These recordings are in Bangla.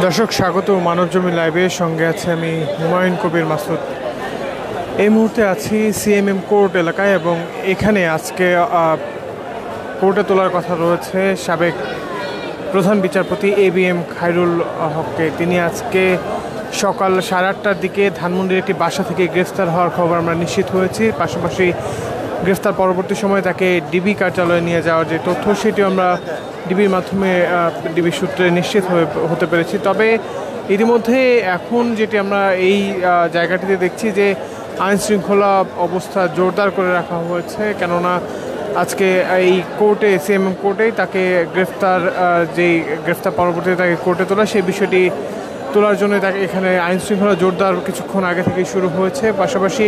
দর্শক স্বাগত মানবজমিন লাইভের সঙ্গে আছে আমি হুমায়ুন কবির মাসুদ। এই মুহূর্তে আছি সিএমএম কোর্ট এলাকায় এবং এখানে আজকে কোর্টে তোলার কথা রয়েছে সাবেক প্রধান বিচারপতি ABM খায়রুল হককে। তিনি আজকে সকাল 8:30টার দিকে ধানমন্ডির একটি বাসা থেকে গ্রেফতার হওয়ার খবর আমরা নিশ্চিত হয়েছি। পাশাপাশি গ্রেফতার পরবর্তী সময়ে তাকে ডিবি কার্যালয়ে নিয়ে যাওয়ার যে তথ্য সেটিও আমরা ডিবির মাধ্যমে ডিবি সূত্রে নিশ্চিত হতে পেরেছি। তবে ইতিমধ্যে এখন যেটি আমরা এই জায়গাটিতে দেখছি যে আইনশৃঙ্খলা অবস্থা জোরদার করে রাখা হয়েছে, কেননা আজকে এই কোর্টে সিএমএম কোর্টেই তাকে গ্রেফতার পরবর্তীতে তাকে কোর্টে তোলা সেই বিষয়টি তোলার জন্য তাকে এখানে আইনশৃঙ্খলা জোরদার কিছুক্ষণ আগে থেকেই শুরু হয়েছে। পাশাপাশি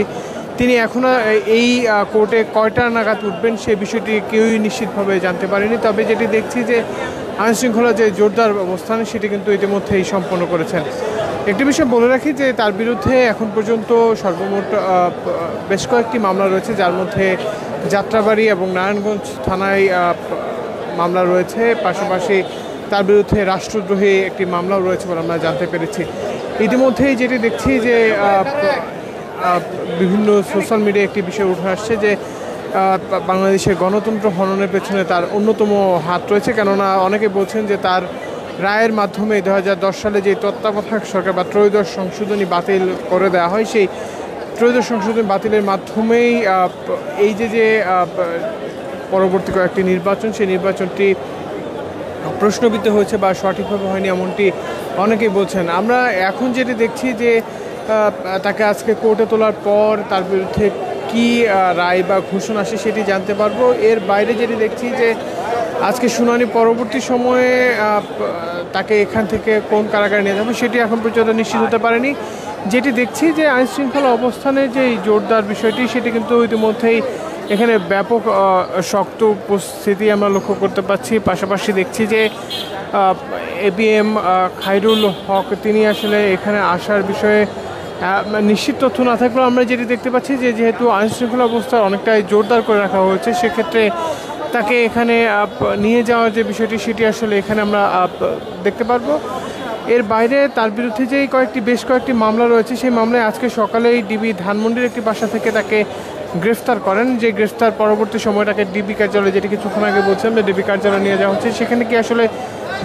তিনি এখনও এই কোর্টে কয়টা নাগাদ উঠবেন সেই বিষয়টি কেউই নিশ্চিতভাবে জানতে পারেনি। তবে যেটি দেখছি যে আইনশৃঙ্খলা যে জোরদার অবস্থান সেটি কিন্তু ইতিমধ্যেই সম্পন্ন করেছেন। একটি বিষয় বলে রাখি যে তার বিরুদ্ধে এখন পর্যন্ত সর্বমোট বেশ কয়েকটি মামলা রয়েছে, যার মধ্যে যাত্রাবাড়ি এবং নারায়ণগঞ্জ থানায় মামলা রয়েছে। পাশাপাশি তার বিরুদ্ধে রাষ্ট্রদ্রোহী একটি মামলাও রয়েছে বলে আমরা জানতে পেরেছি। ইতিমধ্যেই যেটি দেখছি যে বিভিন্ন সোশ্যাল মিডিয়ায় একটি বিষয় উঠে আসছে যে বাংলাদেশের গণতন্ত্র হননের পেছনে তার অন্যতম হাত রয়েছে, কেননা অনেকে বলছেন যে তার রায়ের মাধ্যমে 2010 সালে যে তত্ত্বাবধায়ক সরকার বা ত্রয়োদশ সংশোধনী বাতিল করে দেওয়া হয়, সেই ত্রয়োদশ সংশোধনী বাতিলের মাধ্যমেই এই যে পরবর্তী কয়েকটি নির্বাচন, সেই নির্বাচনটি প্রশ্নবিদ্ধ হয়েছে বা সঠিকভাবে হয়নি এমনটি অনেকেই বলছেন। আমরা এখন যেটি দেখছি যে তাকে আজকে কোর্টে তোলার পর তার বিরুদ্ধে কী রায় বা ঘোষণা আসে সেটি জানতে পারবো। এর বাইরে যেটি দেখছি যে আজকে শুনানি পরবর্তী সময়ে তাকে এখান থেকে কোন কারাগারে নিয়ে যাবে সেটি এখন পর্যন্ত নিশ্চিত হতে পারেনি। যেটি দেখছি যে আইনশৃঙ্খলা অবস্থানের যে জোরদার বিষয়টি সেটি কিন্তু ইতিমধ্যেই এখানে ব্যাপক শক্ত উপস্থিতি আমরা লক্ষ্য করতে পারছি। পাশাপাশি দেখছি যে ABM খায়রুল হক তিনি আসলে এখানে আসার বিষয়ে নিশ্চিত তথ্য না থাকলেও আমরা যেটি দেখতে পাচ্ছি যে যেহেতু আইনশৃঙ্খলা অবস্থা অনেকটাই জোরদার করে রাখা হয়েছে, সেক্ষেত্রে তাকে এখানে নিয়ে যাওয়ার যে বিষয়টি সেটি আসলে এখানে আমরা দেখতে পারবো। এর বাইরে তার বিরুদ্ধে যেই বেশ কয়েকটি মামলা রয়েছে, সেই মামলায় আজকে সকালেই ডিবি ধানমন্ডির একটি বাসা থেকে তাকে গ্রেফতার করেন। যে গ্রেফতার পরবর্তী সময় তাকে ডিবি কার্যালয়ে, যেটি কিছুক্ষণ আগে বলছিলাম যে ডিবি কার্যালয়ে নিয়ে যাওয়া হচ্ছে, সেখানে কি আসলে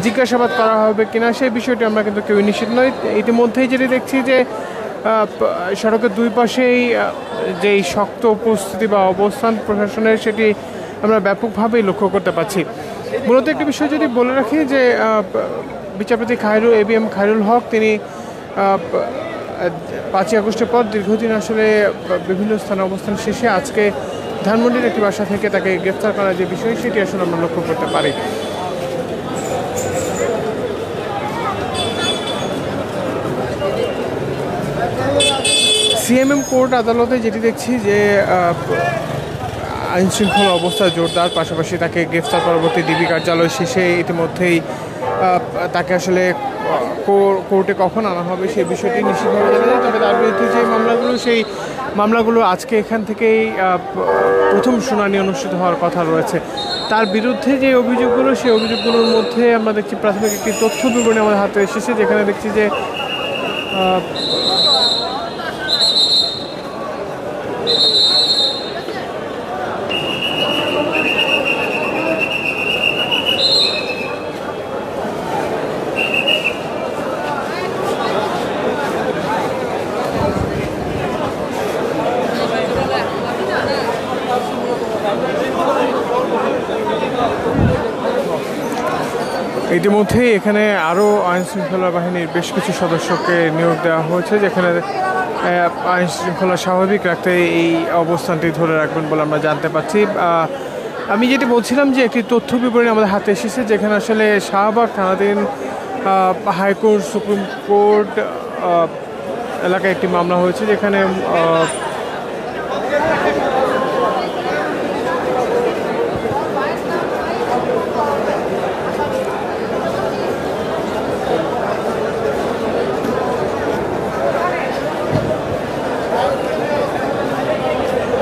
জিজ্ঞাসাবাদ করা হবে কিনা সেই বিষয়টি আমরা কিন্তু কেউই নিশ্চিত নই। ইতিমধ্যেই যেটি দেখছি যে সড়কের দুই পাশেই যেই শক্ত উপস্থিতি বা অবস্থান প্রশাসনের সেটি আমরা ব্যাপকভাবেই লক্ষ্য করতে পারছি। মূলত একটি বিষয় যদি বলে রাখি যে বিচারপতি ABM খায়রুল হক তিনি 5ই আগস্টের পর দীর্ঘদিন আসলে বিভিন্ন স্থানে অবস্থান শেষে আজকে ধানমন্ডির একটি বাসা থেকে তাকে গ্রেফতার করার যে বিষয় সেটি আসলে আমরা লক্ষ্য করতে পারি। সিএমএম কোর্ট আদালতে যেটি দেখছি যে আইনশৃঙ্খলা অবস্থা জোরদার, পাশাপাশি তাকে গ্রেফতার পরবর্তী ডিবি কার্যালয় শেষে ইতিমধ্যেই তাকে আসলে কোর্টে কখন আনা হবে সেই বিষয়টি নিশ্চিতভাবে জানা যায়। তবে তার বিরুদ্ধে যে মামলাগুলো, সেই মামলাগুলো আজকে এখান থেকেই প্রথম শুনানি অনুষ্ঠিত হওয়ার কথা রয়েছে। তার বিরুদ্ধে যে অভিযোগগুলো, সেই অভিযোগগুলোর মধ্যে আমরা দেখছি প্রাথমিক একটি তথ্য বিবরণী আমাদের হাতে এসেছে, যেখানে দেখছি যে ইতিমধ্যেই এখানে আরও আইনশৃঙ্খলা বাহিনীর বেশ কিছু সদস্যকে নিয়োগ দেওয়া হয়েছে, যেখানে আইনশৃঙ্খলা স্বাভাবিক রাখতে এই অবস্থানটি ধরে রাখবেন বলে আমরা জানতে পারছি। আমি যেটি বলছিলাম যে একটি তথ্য বিবরণী আমাদের হাতে এসেছে, যেখানে আসলে শাহবাগ থানাধীন হাইকোর্ট সুপ্রিম কোর্ট এলাকায় একটি মামলা হয়েছে, যেখানে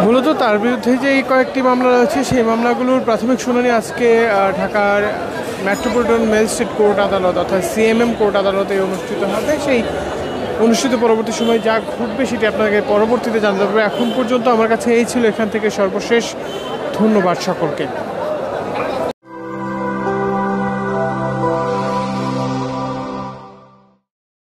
মূলত তার বিরুদ্ধে যে এই কয়েকটি মামলা রয়েছে সেই মামলাগুলোর প্রাথমিক শুনানি আজকে ঢাকার মেট্রোপলিটন ম্যাজিস্ট্রেট কোর্ট আদালত অর্থাৎ সিএমএম কোর্ট আদালতে অনুষ্ঠিত হবে। সেই অনুষ্ঠিত পরবর্তী সময় যা ঘটবে সেটি আপনাকে পরবর্তীতে জানতে হবে। এখন পর্যন্ত আমার কাছে এই ছিল এখান থেকে সর্বশেষ। ধন্যবাদ সকলকে।